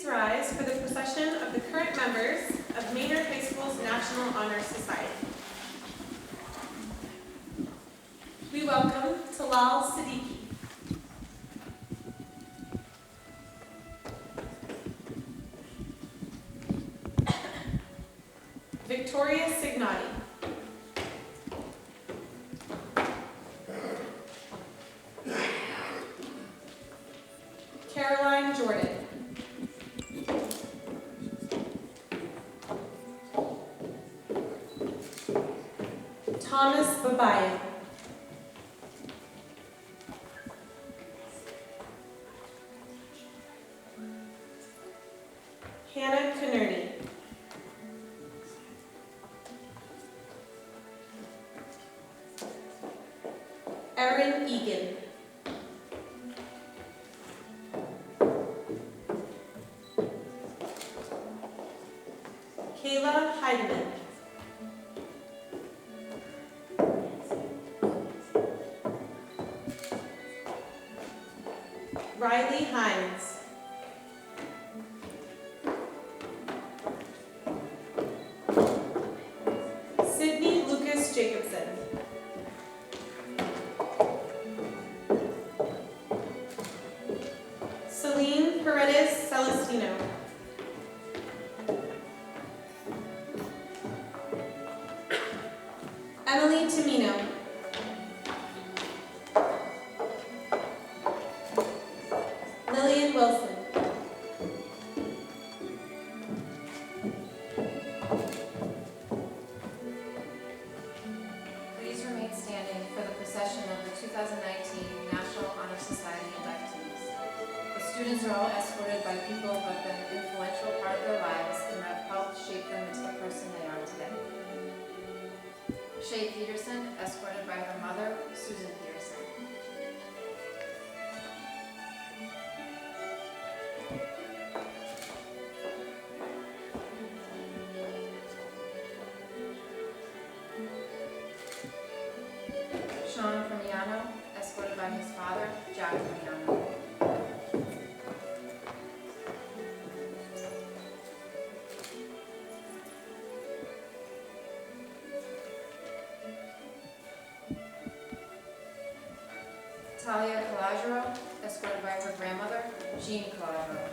rise for the procession of the current members of Maynard High School's National Honor Society. We welcome Talal Siddiqui. Victoria Signati. Caroline Jordan. Thomas Babayan. Hannah Canerney. Erin Egan. Kayla Heidemann. Riley Hines. Sydney Lucas Jacobson. Celine Paredes Celestino. Emily Tamino. Lillian Wilson. Please remain standing for the procession of the 2019 National Honor Society inductees. The students are all escorted by people who have been an influential part of their lives and have helped shape them into the person they are today. Shay Peterson, escorted by her mother, Susan Peterson. Sean Premiano, escorted by his father, Jack Premiano. Talia Calagero, escorted by her grandmother, Jean Calagero.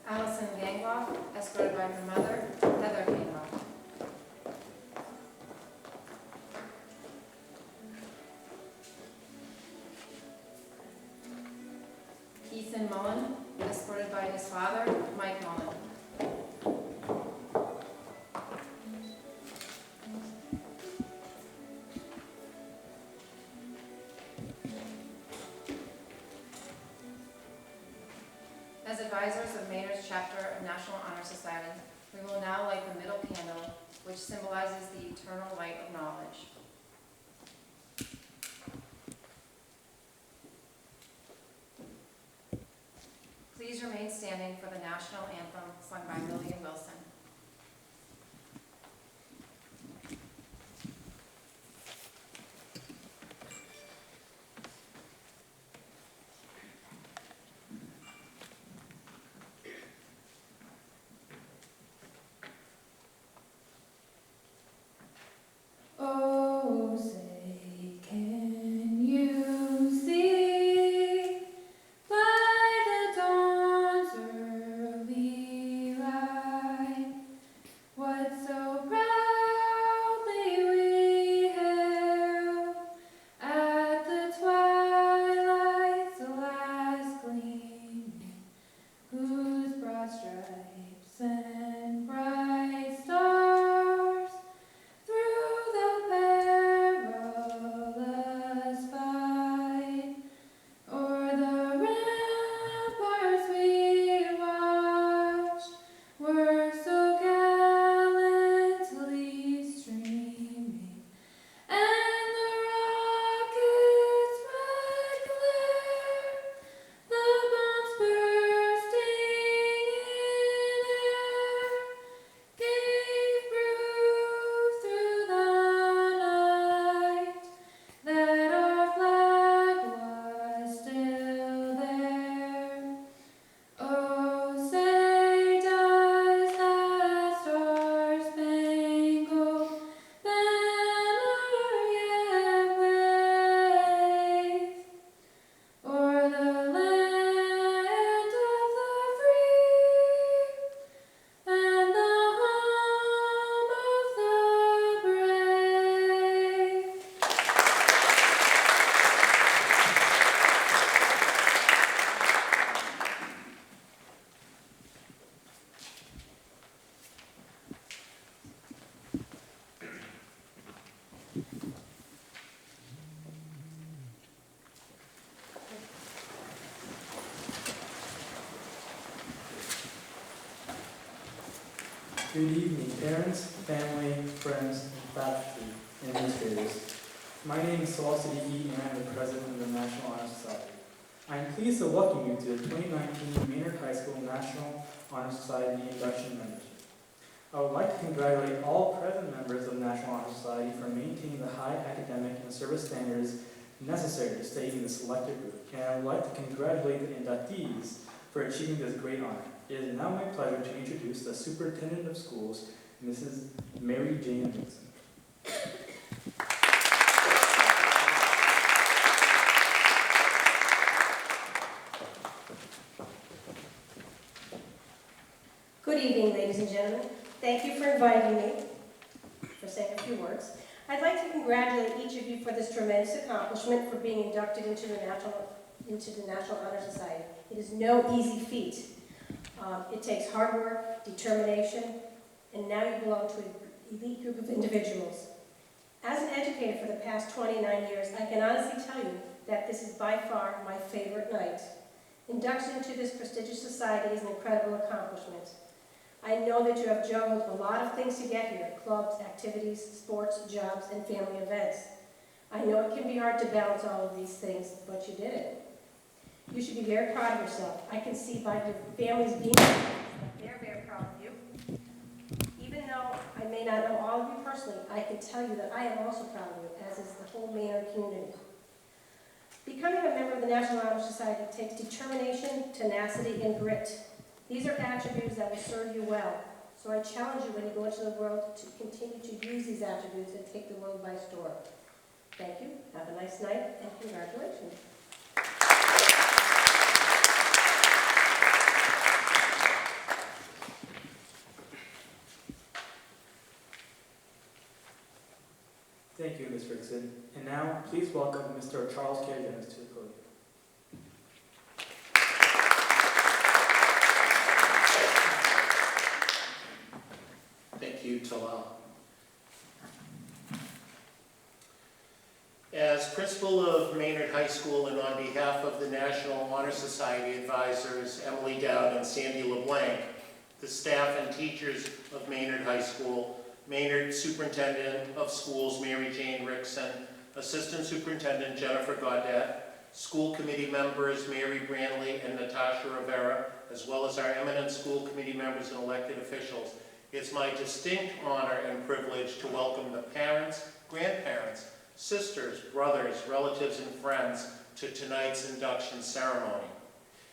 Allison Gangloff, escorted by her mother, Heather Gangloff. Ethan Mullen, escorted by his father, Mike Mullen. As advisors of Maynard's chapter of National Honor Society, we will now light the middle candle, which symbolizes the eternal light of knowledge. Please remain standing for the national anthem sung by Lillian Wilson. Oh, say, can you see by the dawn's early light what so proudly we hailed at the twilight's last gleaming, whose broad stripes and bright stars through the perilous Good evening, parents, family, friends, and faculty, and administrators. My name is Saul Siddiqui, and I am the president of the National Honor Society. I am pleased to welcome you to the 2019 Maynard High School National Honor Society Induction membership. I would like to congratulate all present members of the National Honor Society for maintaining the high academic and service standards necessary to stay in the selected group, and I would like to congratulate the inductees for achieving this great honor. It is now my pleasure to introduce the Superintendent of Schools, Mrs. Mary Jane Dixon. Good evening, ladies and gentlemen. Thank you for inviting me, for saying a few words. I'd like to congratulate each of you for this tremendous accomplishment for being inducted into the National Honor Society. It is no easy feat. It takes hard work, determination, and now you belong to an elite group of individuals. As an educator for the past 29 years, I can honestly tell you that this is by far my favorite night. Induction into this prestigious society is an incredible accomplishment. I know that you have juggled a lot of things to get here: clubs, activities, sports, jobs, and family events. I know it can be hard to balance all of these things, but you did it. You should be very proud of yourself. I can see by your families being here that they're very proud of you. Even though I may not know all of you personally, I can tell you that I am also proud of you, as is the whole Maynard community. Becoming a member of the National Honor Society takes determination, tenacity, and grit. These are attributes that will serve you well. So I challenge you when you go into the world to continue to use these attributes and take the world by storm. Thank you, have a nice night, and congratulations. Thank you, Ms. Rickson. And now, please welcome Mr. Charles K. Jones to the podium. Thank you, Talal. As principal of Maynard High School and on behalf of the National Honor Society advisors Emily Dowd and Sandy LeBlanc, the staff and teachers of Maynard High School, Maynard Superintendent of Schools Mary Jane Rickson, Assistant Superintendent Jennifer Gaudette, school committee members Mary Brandley and Natasha Rivera, as well as our eminent school committee members and elected officials, it's my distinct honor and privilege to welcome the parents, grandparents, sisters, brothers, relatives, and friends to tonight's induction ceremony,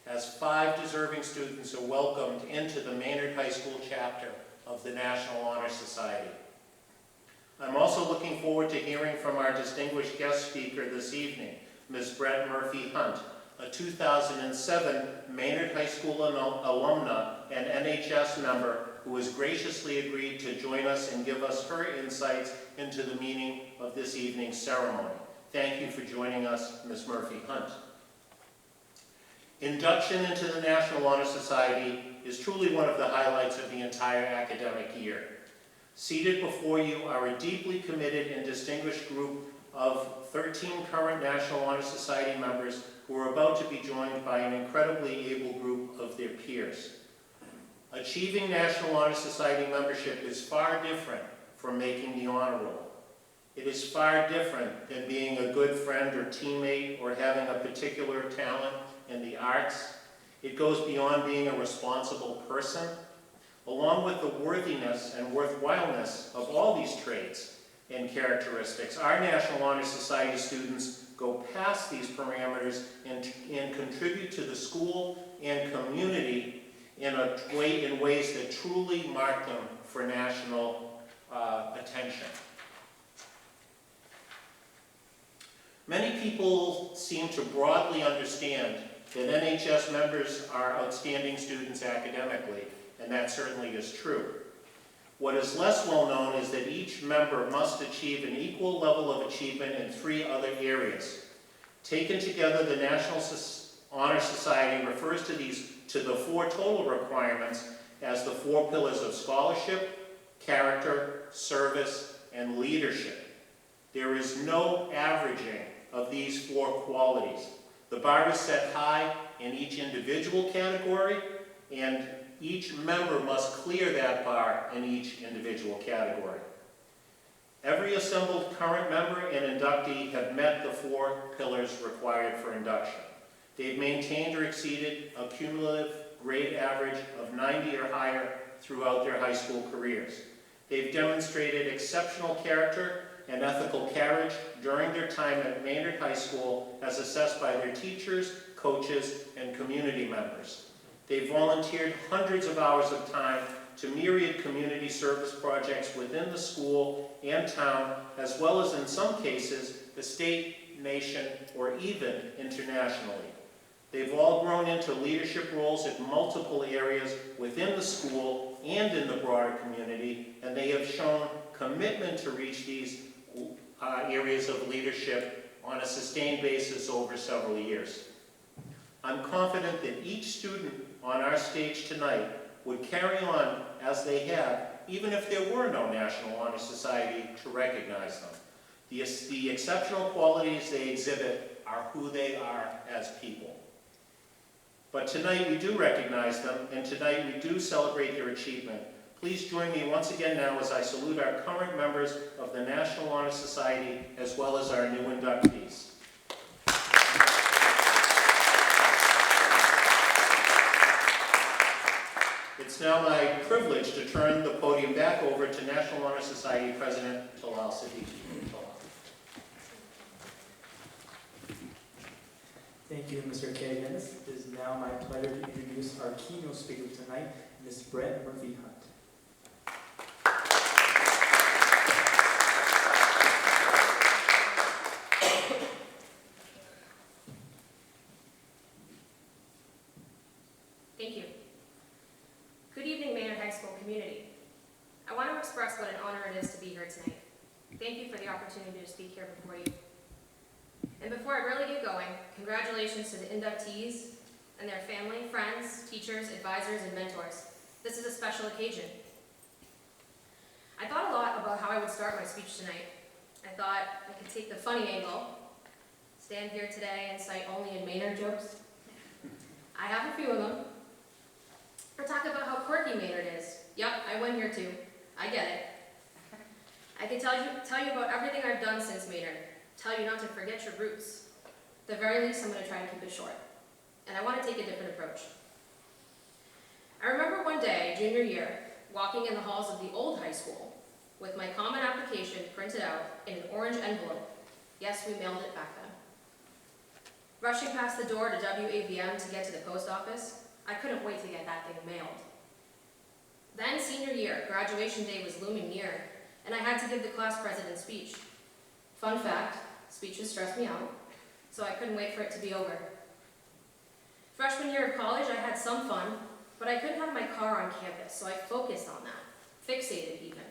as 5 deserving students are welcomed into the Maynard High School chapter of the National Honor Society. I'm also looking forward to hearing from our distinguished guest speaker this evening, Ms. Brett Murphy Hunt, a 2007 Maynard High School alumna and NHS member who has graciously agreed to join us and give us her insights into the meaning of this evening's ceremony. Thank you for joining us, Ms. Murphy Hunt. Induction into the National Honor Society is truly one of the highlights of the entire academic year. Seated before you are a deeply committed and distinguished group of 13 current National Honor Society members who are about to be joined by an incredibly able group of their peers. Achieving National Honor Society membership is far different from making the honor roll. It is far different than being a good friend or teammate or having a particular talent in the arts. It goes beyond being a responsible person. Along with the worthiness and worthwhileness of all these traits and characteristics, our National Honor Society students go past these parameters and contribute to the school and community in ways that truly mark them for national attention. Many people seem to broadly understand that NHS members are outstanding students academically, and that certainly is true. What is less well known is that each member must achieve an equal level of achievement in 3 other areas. Taken together, the National Honor Society refers to the 4 total requirements as the 4 pillars of scholarship, character, service, and leadership. There is no averaging of these 4 qualities. The bar is set high in each individual category, and Each member must clear that bar in each individual category. Every assembled current member and inductee have met the 4 pillars required for induction. They've maintained or exceeded a cumulative grade average of 90 or higher throughout their high school careers. They've demonstrated exceptional character and ethical carriage during their time at Maynard High School as assessed by their teachers, coaches, and community members. They've volunteered hundreds of hours of time to myriad community service projects within the school and town, as well as in some cases, the state, nation, or even internationally. They've all grown into leadership roles in multiple areas within the school and in the broader community, and they have shown commitment to reach these areas of leadership on a sustained basis over several years. I'm confident that each student on our stage tonight would carry on as they have, even if there were no National Honor Society to recognize them. The exceptional qualities they exhibit are who they are as people. But tonight we do recognize them, and tonight we do celebrate their achievement. Please join me once again now as I salute our current members of the National Honor Society, as well as our new inductees. It's now my privilege to turn the podium back over to National Honor Society President Talal Siddiqui. Thank you, Mr. Kagan. It is now my pleasure to introduce our keynote speaker tonight, Ms. Brett Murphy-Hunt. Thank you. Good evening, Maynard High School community. I want to express what an honor it is to be here tonight. Thank you for the opportunity to speak here before you. And before I really get going, congratulations to the inductees and their family, friends, teachers, advisors, and mentors. This is a special occasion. I thought a lot about how I would start my speech tonight. I thought I could take the funny angle, stand here today and cite only in Maynard jokes. I have a few of them. Or talk about how quirky Maynard is. Yup, I went here too. I get it. I can tell you about everything I've done since Maynard. Tell you not to forget your roots. At the very least, I'm going to try and keep it short. And I want to take a different approach. I remember one day, junior year, walking in the halls of the old high school with my common application printed out in an orange envelope. Yes, we mailed it back then. Rushing past the door to WAVM to get to the post office, I couldn't wait to get that thing mailed. Then senior year, graduation day was looming near, and I had to give the class president's speech. Fun fact, speeches stress me out, so I couldn't wait for it to be over. Freshman year of college, I had some fun, but I couldn't have my car on campus, so I focused on that, fixated even.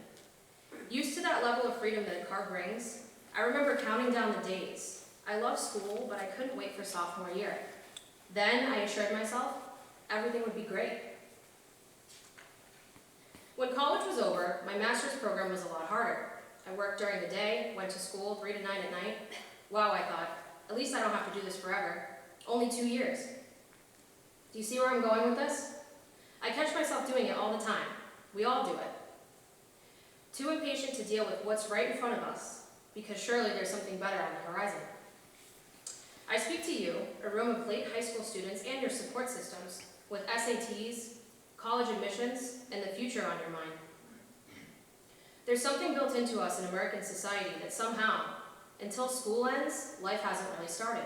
Used to that level of freedom that a car brings, I remember counting down the days. I loved school, but I couldn't wait for sophomore year. Then I assured myself everything would be great. When college was over, my master's program was a lot harder. I worked during the day, went to school 3 to 9 at night. Wow, I thought, at least I don't have to do this forever. Only 2 years. Do you see where I'm going with this? I catch myself doing it all the time. We all do it. Too impatient to deal with what's right in front of us, because surely there's something better on the horizon. I speak to you, a room of late high school students and your support systems, with SATs, college admissions, and the future on your mind. There's something built into us in American society that somehow, until school ends, life hasn't really started.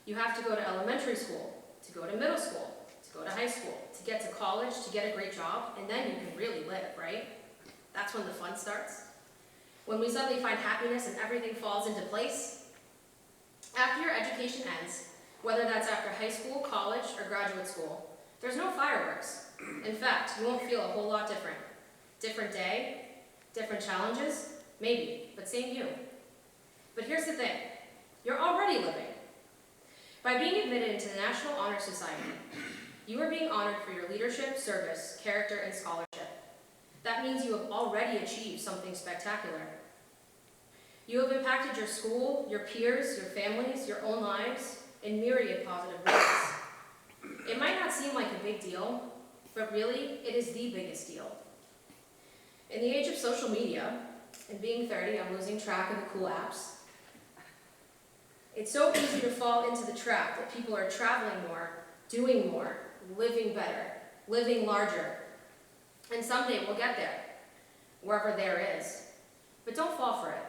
You have to go to elementary school, to go to middle school, to go to high school, to get to college, to get a great job, and then you can really live, right? That's when the fun starts. When we suddenly find happiness and everything falls into place. After your education ends, whether that's after high school, college, or graduate school, there's no fireworks. In fact, you won't feel a whole lot different. Different day, different challenges, maybe, but same you. But here's the thing, you're already living. By being admitted into the National Honor Society, you are being honored for your leadership, service, character, and scholarship. That means you have already achieved something spectacular. You have impacted your school, your peers, your families, your own lives in myriad positive ways. It might not seem like a big deal, but really, it is the biggest deal. In the age of social media, and being 30, I'm losing track of the cool apps. It's so easy to fall into the trap that people are traveling more, doing more, living better, living larger. And someday we'll get there, wherever there is. But don't fall for it.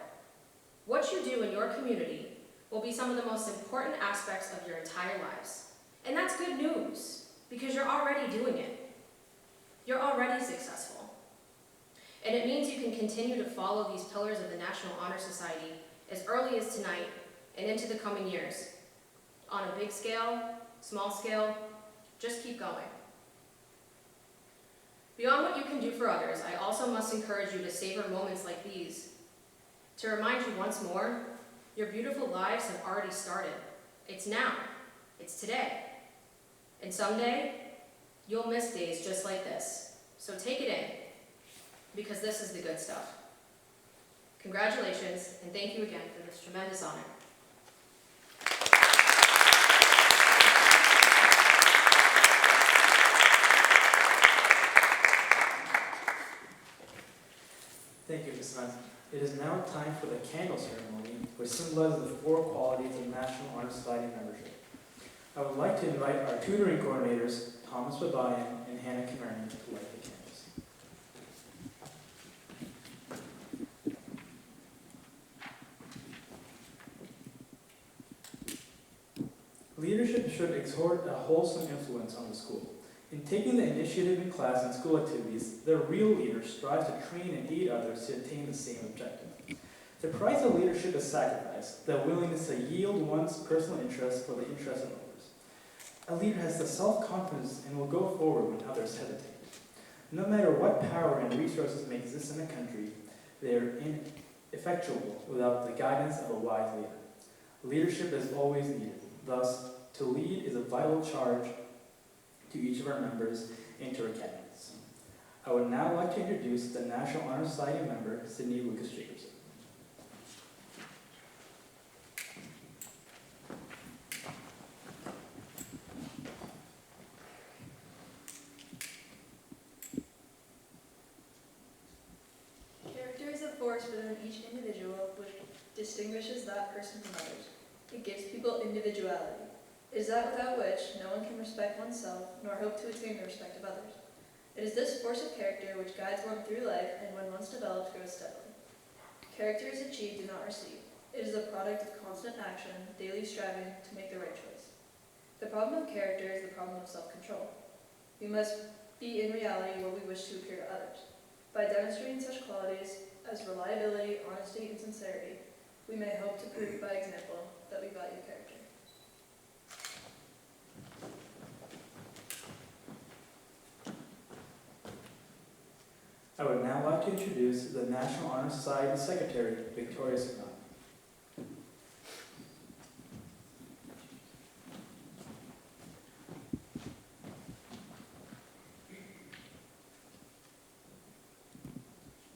What you do in your community will be some of the most important aspects of your entire lives. And that's good news, because you're already doing it. You're already successful. And it means you can continue to follow these pillars of the National Honor Society as early as tonight and into the coming years. On a big scale, small scale, just keep going. Beyond what you can do for others, I also must encourage you to savor moments like these. To remind you once more, your beautiful lives have already started. It's now. It's today. And someday, you'll miss days just like this. So take it in, because this is the good stuff. Congratulations, and thank you again for this tremendous honor. Thank you, Ms. Hunt. It is now time for the candle ceremony, which symbolizes the 4 qualities of National Honor Society membership. I would like to invite our tutoring coordinators, Thomas Babayan and Hannah Cameron, to light the candles. Leadership should exert a wholesome influence on the school. In taking the initiative in class and school activities, the real leader strives to train and aid others to attain the same objective. The price of leadership is sacrifice, the willingness to yield one's personal interests for the interests of others. A leader has the self-confidence and will go forward when others hesitate. No matter what power and resources may exist in a country, they are ineffectual without the guidance of a wise leader. Leadership is always needed. Thus, to lead is a vital charge to each of our members and to our candidates. I would now like to introduce the National Honor Society member, Sydney Lucas Jacobson. Character is a force within each individual which distinguishes that person from others. It gives people individuality. It is that without which no one can respect oneself nor hope to attain the respect of others. It is this force of character which guides one through life and when once developed grows steadily. Character is achieved and not received. It is a product of constant action, daily striving to make the right choice. The problem of character is the problem of self-control. We must be in reality what we wish to appear to others. By demonstrating such qualities as reliability, honesty, and sincerity, we may hope to prove by example that we value character. I would now like to introduce the National Honor Society Secretary, Victoria Signani.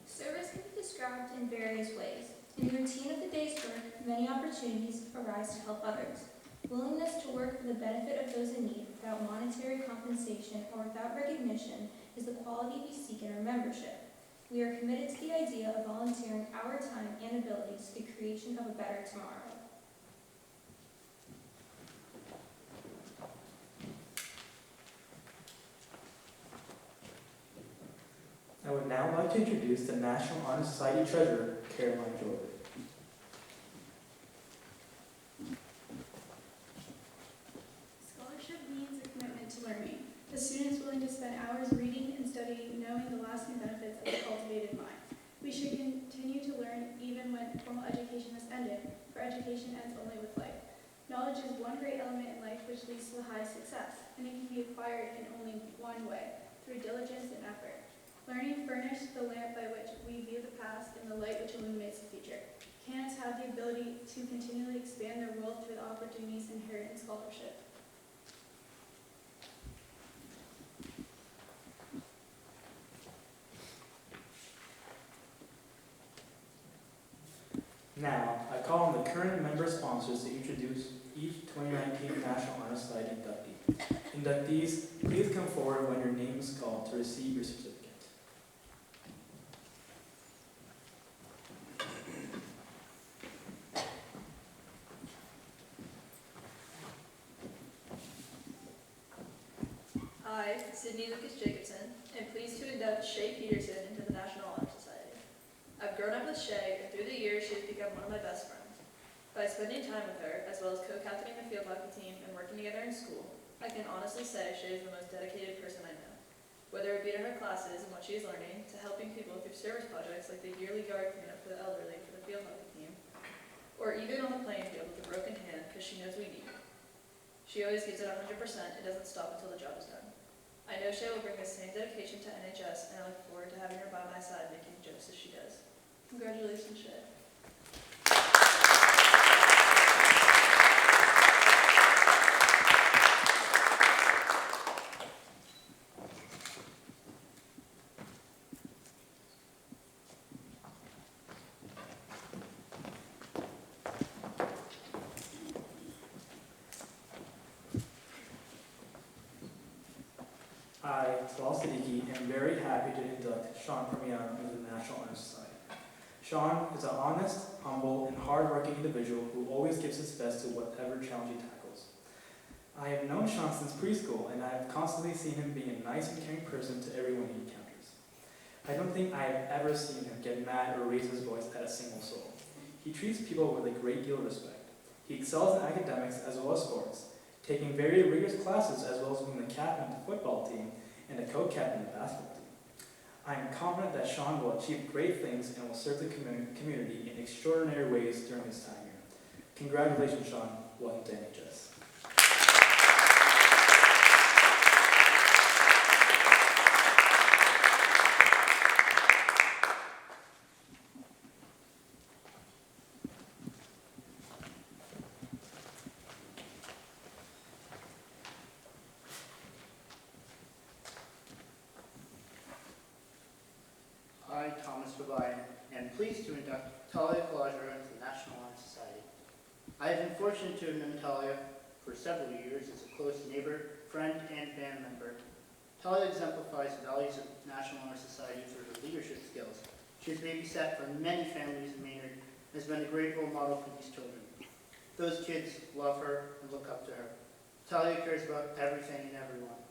Service can be described in various ways. In the routine of the day's work, many opportunities arise to help others. Willingness to work for the benefit of those in need without monetary compensation or without recognition is the quality we seek in our membership. We are committed to the idea of volunteering our time and abilities to the creation of a better tomorrow. I would now like to introduce the National Honor Society Treasurer, Caroline Jordan. Scholarship means a commitment to learning. A student is willing to spend hours reading and studying, knowing the lasting benefits of a cultivated mind. We should continue to learn even when formal education has ended, for education ends only with life. Knowledge is one great element in life which leads to the highest success, and it can be acquired in only one way, through diligence and effort. Learning furnished the lamp by which we view the past and the light which illuminates the future. Candidates have the ability to continually expand their world through the opportunities inherent in scholarship. Now, I call on the current member sponsors to introduce each 2019 National Honor Society inductee. Inductees, please come forward when your name is called to receive your certificate. I, Sydney Lucas Jacobson, am pleased to induct Shay Peterson into the National Honor Society. I've grown up with Shay, and through the years she has become one of my best friends. By spending time with her, as well as co-captaining the field hockey team and working together in school, I can honestly say Shay is the most dedicated person I know. Whether it be to her classes and what she is learning, to helping people through service projects like the yearly yard cleanup for the elderly for the field hockey team, or even on the playing field with a broken hand because she knows we need it. She always gives it 100% and doesn't stop until the job is done. I know Shay will bring the same dedication to NHS, and I look forward to having her by my side making jokes as she does. Congratulations, Shay. I, Talal Siddiqui, am very happy to induct Sean Parmiano into the National Honor Society. Sean is an honest, humble, and hard-working individual who always gives his best to whatever challenge he tackles. I have known Sean since preschool, and I have constantly seen him being a nice and caring person to everyone he encounters. I don't think I have ever seen him get mad or raise his voice at a single soul. He treats people with a great deal of respect. He excels in academics as well as sports, taking very rigorous classes as well as being the captain of the football team and the co-captain of the basketball team. I am confident that Sean will achieve great things and will serve the community in extraordinary ways during his time here. Congratulations, Sean. Welcome to NHS. I, Thomas Fabian, am pleased to induct Talia Kalajra into the National Honor Society. I have been fortunate to have known Talia for several years as a close neighbor, friend, and band member. Talia exemplifies the values of the National Honor Society through her leadership skills. She has babysat for many families in Maynard and has been a great role model for these children. Those kids love her and look up to her. Talia cares about everything and everyone.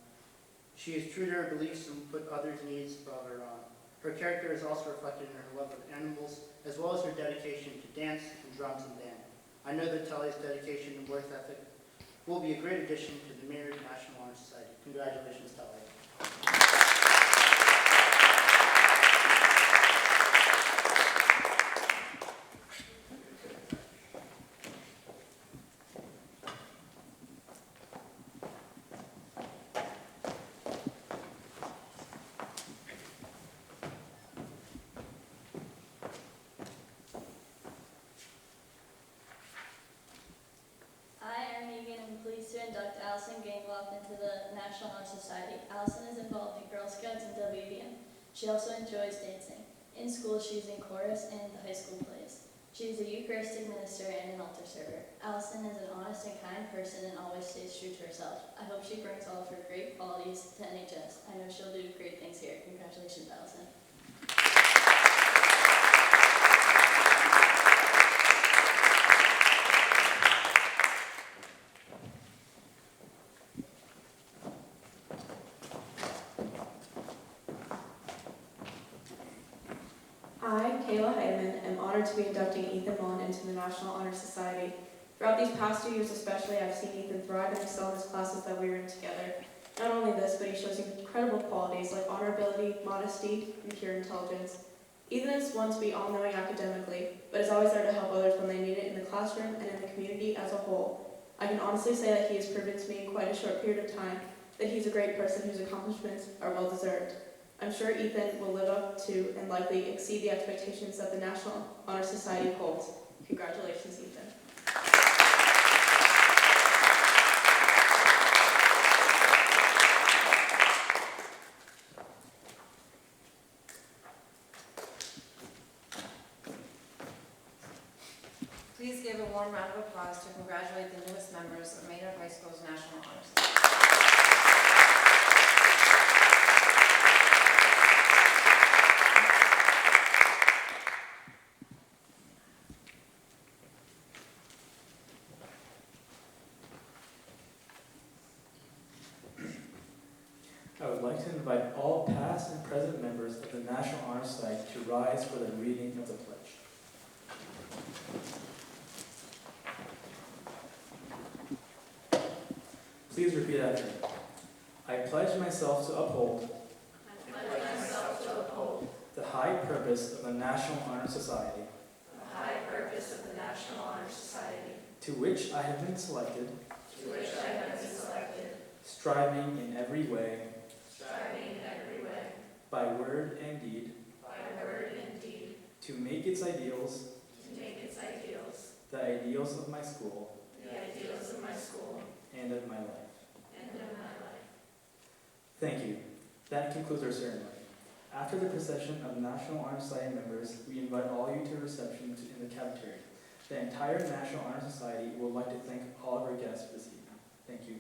She is true to her beliefs and will put others' needs above her own. Her character is also reflected in her love of animals, as well as her dedication to dance and drums and band. I know that Talia's dedication and work ethic will be a great addition to the Maynard National Honor Society. Congratulations, Talia. To induct Allison Gangloff into the National Honor Society. Allison is involved in Girl Scouts and WBM. She also enjoys dancing. In school, she's in chorus and the high school plays. She is a Eucharistic minister and an altar server. Allison is an honest and kind person and always stays true to herself. I hope she brings all of her great qualities to NHS. I know she'll do great things here. Congratulations, Allison. I, Kayla Heidemann, am honored to be inducting Ethan Mullen into the National Honor Society. Throughout these past 2 years especially, I've seen Ethan thrive and excel in his classes that we were in together. Not only this, but he shows incredible qualities like honorability, modesty, and pure intelligence. Ethan is one to be all-knowing academically, but is always there to help others when they need it in the classroom and in the community as a whole. I can honestly say that he has proven to me in quite a short period of time that he's a great person whose accomplishments are well-deserved. I'm sure Ethan will live up to and likely exceed the expectations that the National Honor Society holds. Congratulations, Ethan. Please give a warm round of applause to congratulate the newest members of Maynard High School's National Honor Society. past and present members of the National Honor Society to rise for the reading of the pledge. Please repeat after me. I pledge myself to uphold the high purpose of the National Honor Society, to which I have been selected, striving in every way, by word and deed, to make its ideals, the ideals of my school, and of my life. Thank you. That concludes our ceremony. After the procession of National Honor Society members, we invite all you to a reception in the cafeteria. The entire National Honor Society would like to thank all of our guests for this evening. Thank you.